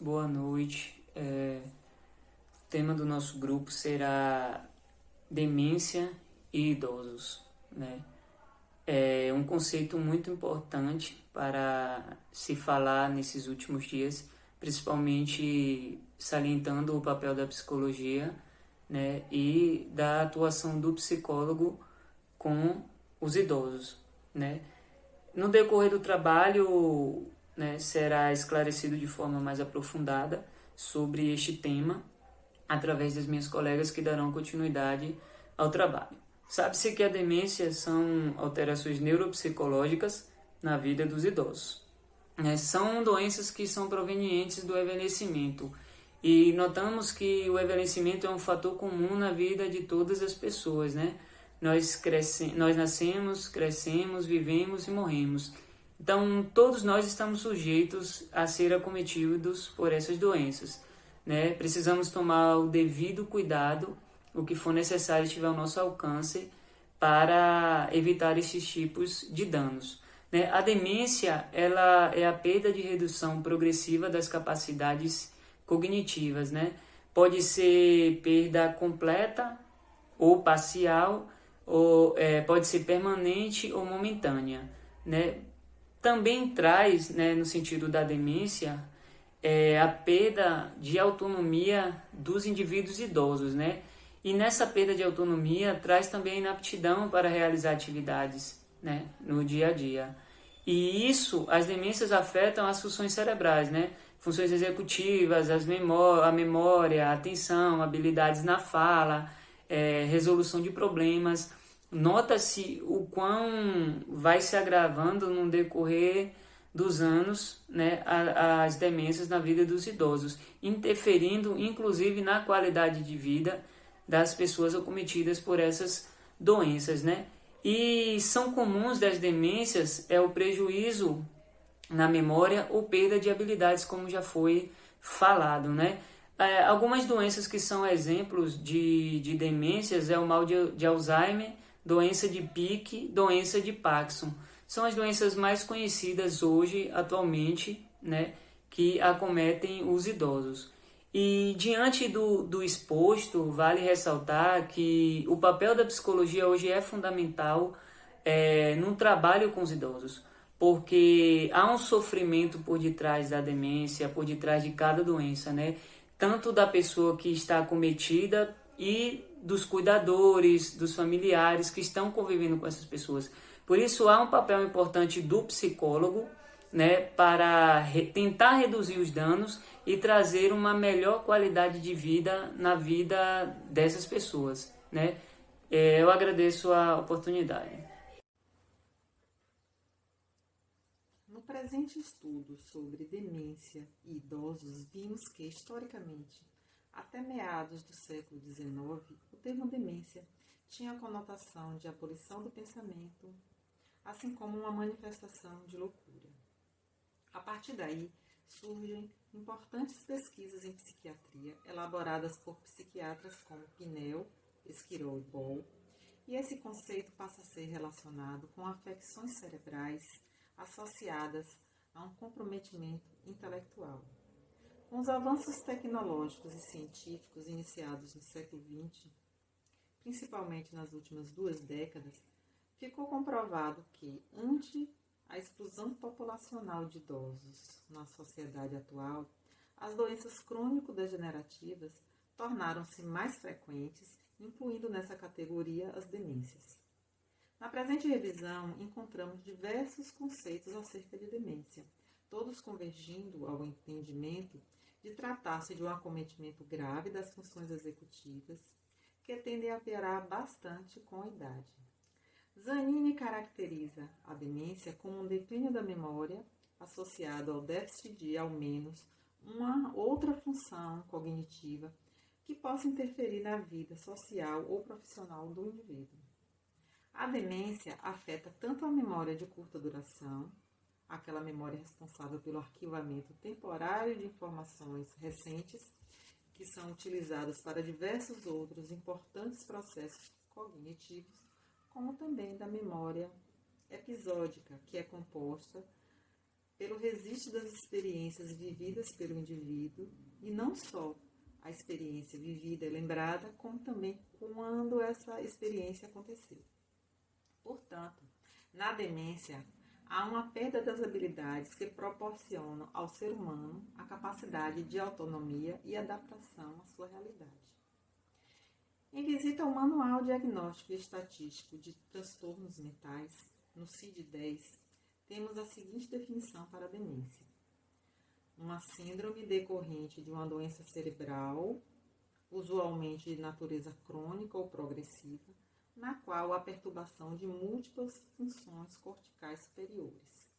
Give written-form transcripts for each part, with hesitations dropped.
boa noite. O tema do nosso grupo será demência e idosos, né? É um conceito muito importante para se falar nesses últimos dias, principalmente salientando o papel da psicologia, né, e da atuação do psicólogo com os idosos, né? No decorrer do trabalho, né, será esclarecido de forma mais aprofundada sobre este tema através das minhas colegas que darão continuidade ao trabalho. Sabe-se que a demência são alterações neuropsicológicas na vida dos idosos, né? São doenças que são provenientes do envelhecimento e notamos que o envelhecimento é um fator comum na vida de todas as pessoas, né? Nós nascemos, crescemos, vivemos e morremos. Então, todos nós estamos sujeitos a ser acometidos por essas doenças, né? Precisamos tomar o devido cuidado, o que for necessário estiver ao nosso alcance, para evitar esses tipos de danos, né? A demência, ela é a perda de redução progressiva das capacidades cognitivas, né? Pode ser perda completa ou parcial, ou pode ser permanente ou momentânea, né? Também traz, né, no sentido da demência, a perda de autonomia dos indivíduos idosos, né? E nessa perda de autonomia traz também a inaptidão para realizar atividades, né, no dia a dia. E isso, as demências afetam as funções cerebrais, né? Funções executivas, a memória, a atenção, habilidades na fala, resolução de problemas. Nota-se o quão vai se agravando no decorrer dos anos, né, as demências na vida dos idosos, interferindo inclusive na qualidade de vida das pessoas acometidas por essas doenças, né? E são comuns das demências o prejuízo na memória ou perda de habilidades, como já foi falado, né? Algumas doenças que são exemplos de demências é o mal de Alzheimer, doença de Pick, doença de Parkinson. São as doenças mais conhecidas hoje, atualmente, né, que acometem os idosos. E diante do exposto, vale ressaltar que o papel da psicologia hoje é fundamental no trabalho com os idosos, porque há um sofrimento por detrás da demência, por detrás de cada doença, né? Tanto da pessoa que está acometida e dos cuidadores, dos familiares que estão convivendo com essas pessoas. Por isso há um papel importante do psicólogo, né, para tentar reduzir os danos e trazer uma melhor qualidade de vida na vida dessas pessoas, né? Eu agradeço a oportunidade. No presente estudo sobre demência e idosos, vimos que, historicamente, até meados do século XIX, o termo demência tinha a conotação de abolição do pensamento, assim como uma manifestação de loucura. A partir daí, surgem importantes pesquisas em psiquiatria, elaboradas por psiquiatras como Pinel, Esquirol e Boll, e esse conceito passa a ser relacionado com afecções cerebrais associadas a um comprometimento intelectual. Com os avanços tecnológicos e científicos iniciados no século XX, principalmente nas últimas 2 décadas, ficou comprovado que, ante a explosão populacional de idosos na sociedade atual, as doenças crônico-degenerativas tornaram-se mais frequentes, incluindo nessa categoria as demências. Na presente revisão, encontramos diversos conceitos acerca de demência, todos convergindo ao entendimento de tratar-se de um acometimento grave das funções executivas, que tendem a piorar bastante com a idade. Zanini caracteriza a demência como um declínio da memória associado ao déficit de, ao menos, uma outra função cognitiva que possa interferir na vida social ou profissional do indivíduo. A demência afeta tanto a memória de curta duração, aquela memória responsável pelo arquivamento temporário de informações recentes, que são utilizadas para diversos outros importantes processos cognitivos, como também da memória episódica, que é composta pelo registro das experiências vividas pelo indivíduo, e não só a experiência vivida e lembrada, como também quando essa experiência aconteceu. Portanto, na demência, há uma perda das habilidades que proporcionam ao ser humano a capacidade de autonomia e adaptação à sua realidade. Em visita ao Manual Diagnóstico e Estatístico de Transtornos Mentais, no CID-10, temos a seguinte definição para a demência: uma síndrome decorrente de uma doença cerebral, usualmente de natureza crônica ou progressiva, na qual há perturbação de múltiplas funções corticais superiores.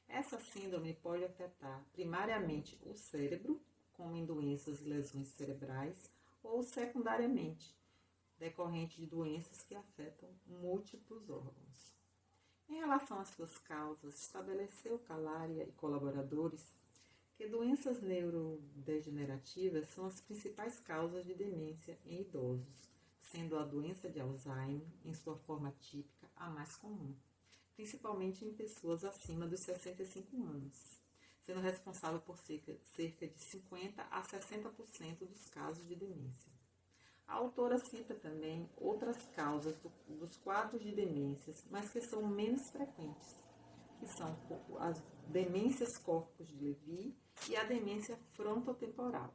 Essa síndrome pode afetar primariamente o cérebro, como em doenças e lesões cerebrais, ou secundariamente, decorrente de doenças que afetam múltiplos órgãos. Em relação às suas causas, estabeleceu Calaria e colaboradores que doenças neurodegenerativas são as principais causas de demência em idosos, sendo a doença de Alzheimer, em sua forma típica, a mais comum, principalmente em pessoas acima dos 65 anos, sendo responsável por cerca de 50% a 60% dos casos de demência. A autora cita também outras causas dos quadros de demências, mas que são menos frequentes, que são as demências corpus de Levy e a demência frontotemporal.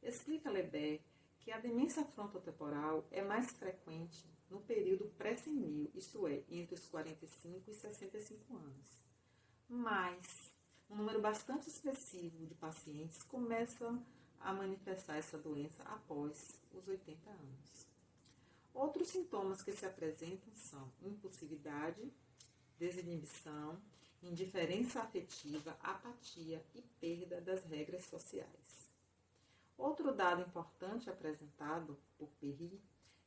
Explica Leber que a demência frontotemporal é mais frequente no período pré-senil, isto é, entre os 45 e 65 anos. Mas um número bastante expressivo de pacientes começam a manifestar essa doença após os 80 anos. Outros sintomas que se apresentam são impulsividade, desinibição, indiferença afetiva, apatia e perda das regras sociais. Outro dado importante apresentado por Perry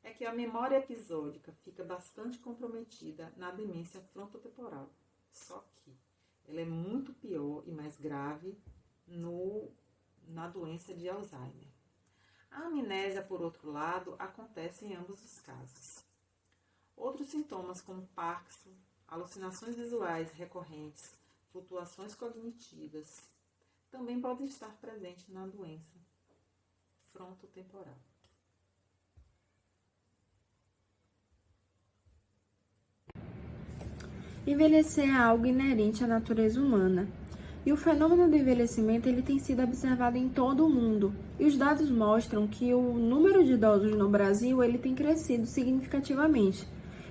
é que a memória episódica fica bastante comprometida na demência frontotemporal, só que ela é muito pior e mais grave na doença de Alzheimer. A amnésia, por outro lado, acontece em ambos os casos. Outros sintomas como Parkinson, alucinações visuais recorrentes, flutuações cognitivas, também podem estar presentes na doença frontotemporal. Envelhecer é algo inerente à natureza humana. E o fenômeno do envelhecimento ele tem sido observado em todo o mundo. E os dados mostram que o número de idosos no Brasil ele tem crescido significativamente.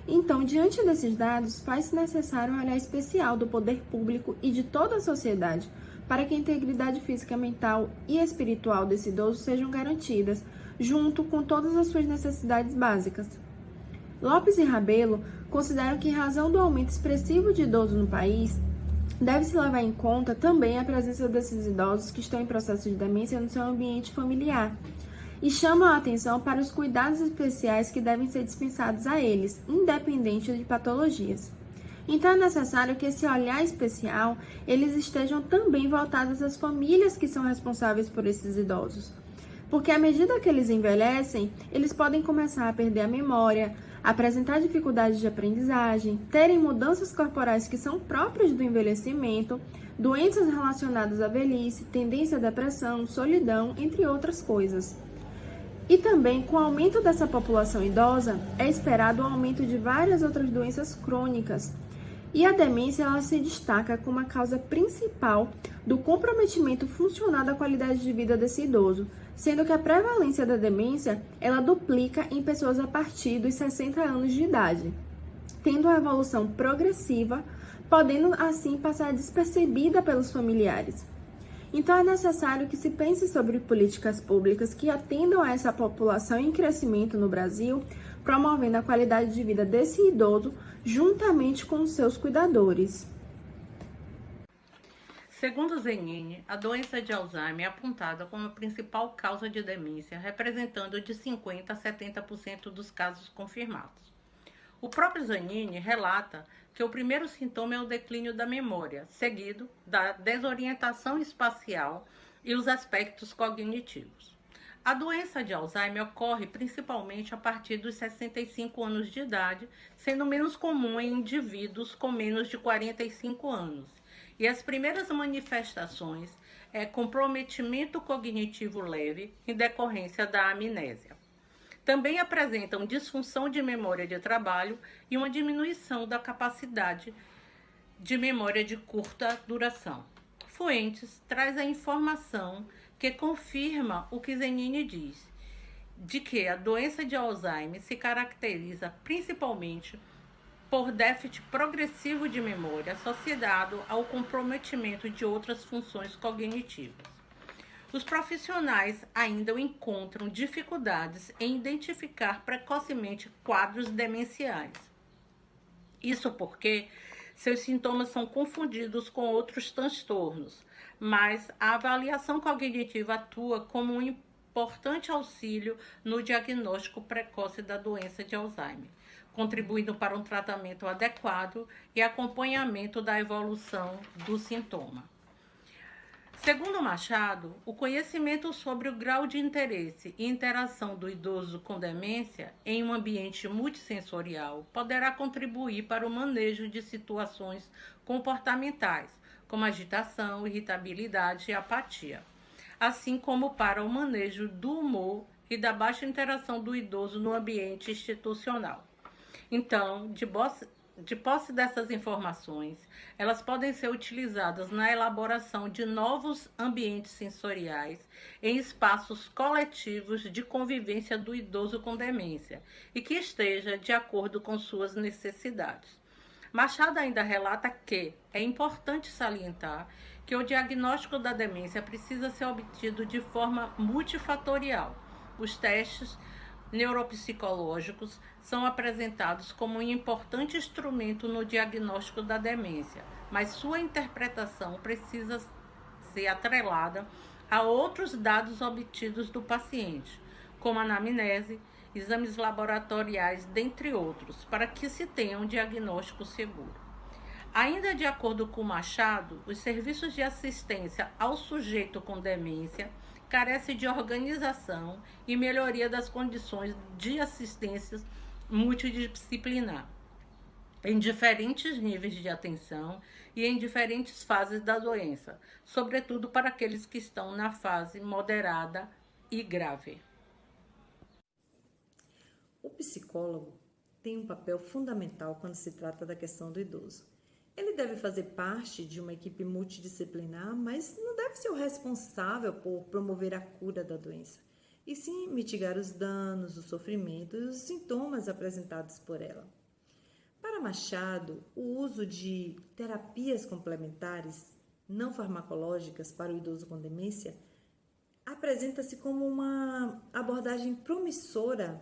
Então, diante desses dados, faz-se necessário um olhar especial do poder público e de toda a sociedade para que a integridade física, mental e espiritual desse idoso sejam garantidas, junto com todas as suas necessidades básicas. Lopes e Rabelo consideram que, em razão do aumento expressivo de idosos no país, deve-se levar em conta também a presença desses idosos que estão em processo de demência no seu ambiente familiar e chamam a atenção para os cuidados especiais que devem ser dispensados a eles, independente de patologias. Então é necessário que esse olhar especial eles estejam também voltados às famílias que são responsáveis por esses idosos. Porque à medida que eles envelhecem, eles podem começar a perder a memória, apresentar dificuldades de aprendizagem, terem mudanças corporais que são próprias do envelhecimento, doenças relacionadas à velhice, tendência à depressão, solidão, entre outras coisas. E também, com o aumento dessa população idosa, é esperado o aumento de várias outras doenças crônicas. E a demência ela se destaca como a causa principal do comprometimento funcional da qualidade de vida desse idoso, sendo que a prevalência da demência ela duplica em pessoas a partir dos 60 anos de idade, tendo uma evolução progressiva, podendo assim passar despercebida pelos familiares. Então é necessário que se pense sobre políticas públicas que atendam a essa população em crescimento no Brasil, promovendo a qualidade de vida desse idoso juntamente com os seus cuidadores. Segundo Zenini, a doença de Alzheimer é apontada como a principal causa de demência, representando de 50% a 70% dos casos confirmados. O próprio Zenini relata que o primeiro sintoma é o declínio da memória, seguido da desorientação espacial e os aspectos cognitivos. A doença de Alzheimer ocorre principalmente a partir dos 65 anos de idade, sendo menos comum em indivíduos com menos de 45 anos. E as primeiras manifestações é comprometimento cognitivo leve em decorrência da amnésia. Também apresentam disfunção de memória de trabalho e uma diminuição da capacidade de memória de curta duração. Fuentes traz a informação que confirma o que Zenini diz, de que a doença de Alzheimer se caracteriza principalmente por déficit progressivo de memória associado ao comprometimento de outras funções cognitivas. Os profissionais ainda encontram dificuldades em identificar precocemente quadros demenciais. Isso porque seus sintomas são confundidos com outros transtornos, mas a avaliação cognitiva atua como um importante auxílio no diagnóstico precoce da doença de Alzheimer, contribuindo para um tratamento adequado e acompanhamento da evolução do sintoma. Segundo Machado, o conhecimento sobre o grau de interesse e interação do idoso com demência em um ambiente multissensorial poderá contribuir para o manejo de situações comportamentais, como agitação, irritabilidade e apatia, assim como para o manejo do humor e da baixa interação do idoso no ambiente institucional. Então, de posse dessas informações, elas podem ser utilizadas na elaboração de novos ambientes sensoriais em espaços coletivos de convivência do idoso com demência e que esteja de acordo com suas necessidades. Machado ainda relata que é importante salientar que o diagnóstico da demência precisa ser obtido de forma multifatorial. Os testes neuropsicológicos são apresentados como um importante instrumento no diagnóstico da demência, mas sua interpretação precisa ser atrelada a outros dados obtidos do paciente, como anamnese, exames laboratoriais, dentre outros, para que se tenha um diagnóstico seguro. Ainda de acordo com Machado, os serviços de assistência ao sujeito com demência carece de organização e melhoria das condições de assistência multidisciplinar, em diferentes níveis de atenção e em diferentes fases da doença, sobretudo para aqueles que estão na fase moderada e grave. O psicólogo tem um papel fundamental quando se trata da questão do idoso. Ele deve fazer parte de uma equipe multidisciplinar, mas não deve ser o responsável por promover a cura da doença, e sim mitigar os danos, o sofrimento e os sintomas apresentados por ela. Para Machado, o uso de terapias complementares não farmacológicas para o idoso com demência apresenta-se como uma abordagem promissora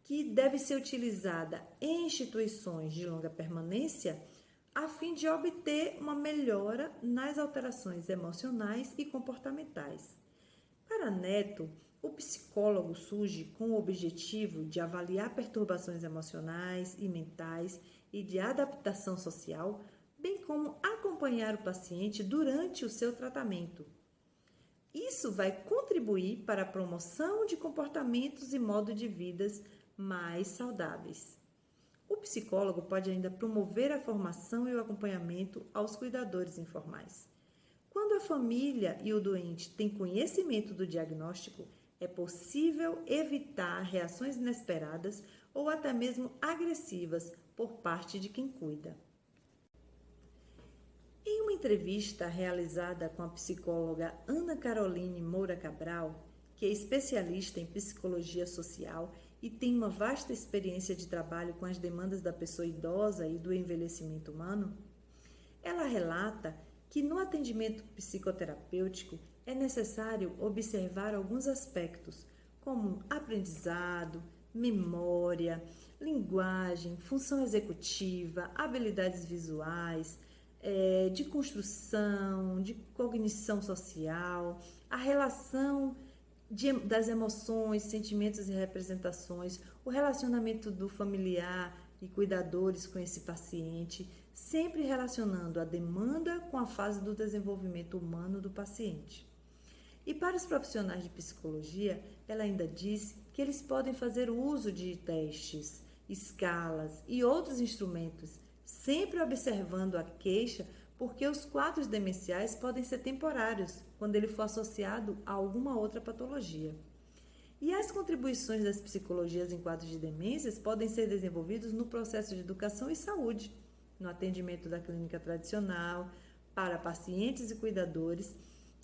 que deve ser utilizada em instituições de longa permanência a fim de obter uma melhora nas alterações emocionais e comportamentais. Para Neto, o psicólogo surge com o objetivo de avaliar perturbações emocionais e mentais e de adaptação social, bem como acompanhar o paciente durante o seu tratamento. Isso vai contribuir para a promoção de comportamentos e modo de vidas mais saudáveis. O psicólogo pode ainda promover a formação e o acompanhamento aos cuidadores informais. Quando a família e o doente têm conhecimento do diagnóstico, é possível evitar reações inesperadas ou até mesmo agressivas por parte de quem cuida. Em uma entrevista realizada com a psicóloga Ana Caroline Moura Cabral, que é especialista em psicologia social e tem uma vasta experiência de trabalho com as demandas da pessoa idosa e do envelhecimento humano, ela relata que no atendimento psicoterapêutico é necessário observar alguns aspectos, como aprendizado, memória, linguagem, função executiva, habilidades visuais, de construção, de cognição social, a relação das emoções, sentimentos e representações, o relacionamento do familiar e cuidadores com esse paciente, sempre relacionando a demanda com a fase do desenvolvimento humano do paciente. E para os profissionais de psicologia, ela ainda diz que eles podem fazer uso de testes, escalas e outros instrumentos, sempre observando a queixa porque os quadros demenciais podem ser temporários, quando ele for associado a alguma outra patologia. E as contribuições das psicologias em quadros de demências podem ser desenvolvidas no processo de educação e saúde, no atendimento da clínica tradicional, para pacientes e cuidadores,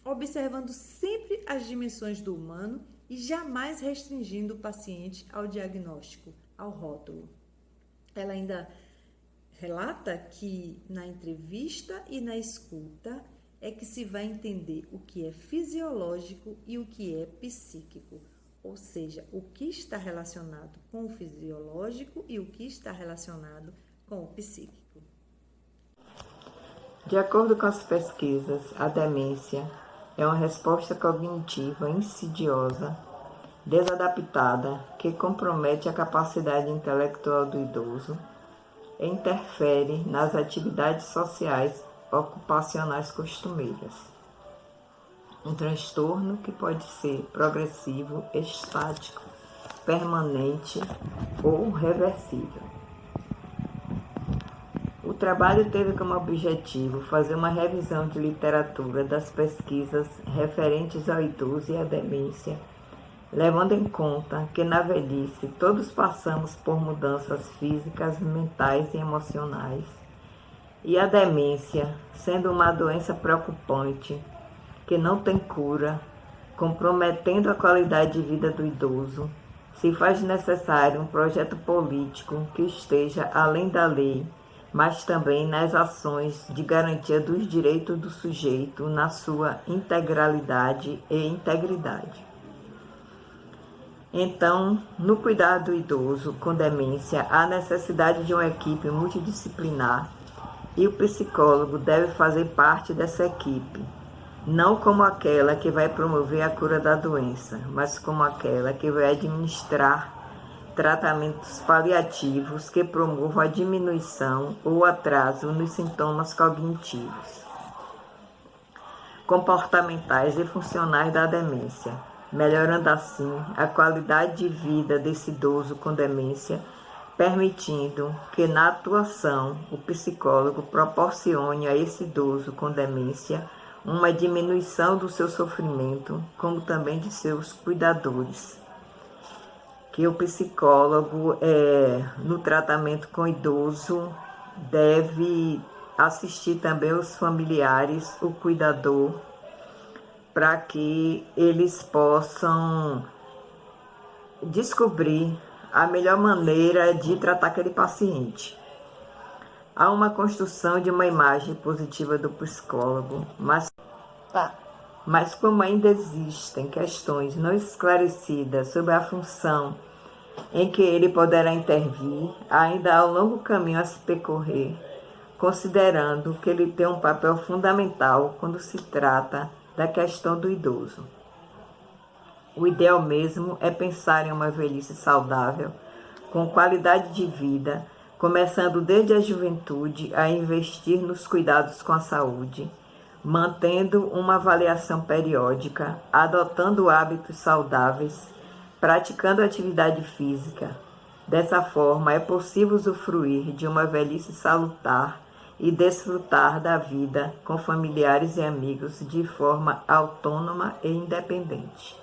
observando sempre as dimensões do humano e jamais restringindo o paciente ao diagnóstico, ao rótulo. Ela ainda relata que na entrevista e na escuta é que se vai entender o que é fisiológico e o que é psíquico, ou seja, o que está relacionado com o fisiológico e o que está relacionado com o psíquico. De acordo com as pesquisas, a demência é uma resposta cognitiva insidiosa, desadaptada, que compromete a capacidade intelectual do idoso e interfere nas atividades sociais ocupacionais costumeiras. Um transtorno que pode ser progressivo, estático, permanente ou reversível. O trabalho teve como objetivo fazer uma revisão de literatura das pesquisas referentes ao idoso e à demência, levando em conta que na velhice todos passamos por mudanças físicas, mentais e emocionais, e a demência, sendo uma doença preocupante, que não tem cura, comprometendo a qualidade de vida do idoso, se faz necessário um projeto político que esteja além da lei, mas também nas ações de garantia dos direitos do sujeito na sua integralidade e integridade. Então, no cuidado do idoso com demência, há necessidade de uma equipe multidisciplinar e o psicólogo deve fazer parte dessa equipe, não como aquela que vai promover a cura da doença, mas como aquela que vai administrar tratamentos paliativos que promovam a diminuição ou atraso nos sintomas cognitivos, comportamentais e funcionais da demência, melhorando assim a qualidade de vida desse idoso com demência, permitindo que na atuação o psicólogo proporcione a esse idoso com demência uma diminuição do seu sofrimento, como também de seus cuidadores. Que o psicólogo, no tratamento com o idoso, deve assistir também os familiares, o cuidador, para que eles possam descobrir a melhor maneira de tratar aquele paciente. Há uma construção de uma imagem positiva do psicólogo, mas como ainda existem questões não esclarecidas sobre a função em que ele poderá intervir, ainda há um longo caminho a se percorrer, considerando que ele tem um papel fundamental quando se trata da questão do idoso. O ideal mesmo é pensar em uma velhice saudável, com qualidade de vida, começando desde a juventude a investir nos cuidados com a saúde, mantendo uma avaliação periódica, adotando hábitos saudáveis, praticando atividade física. Dessa forma, é possível usufruir de uma velhice salutar e desfrutar da vida com familiares e amigos de forma autônoma e independente.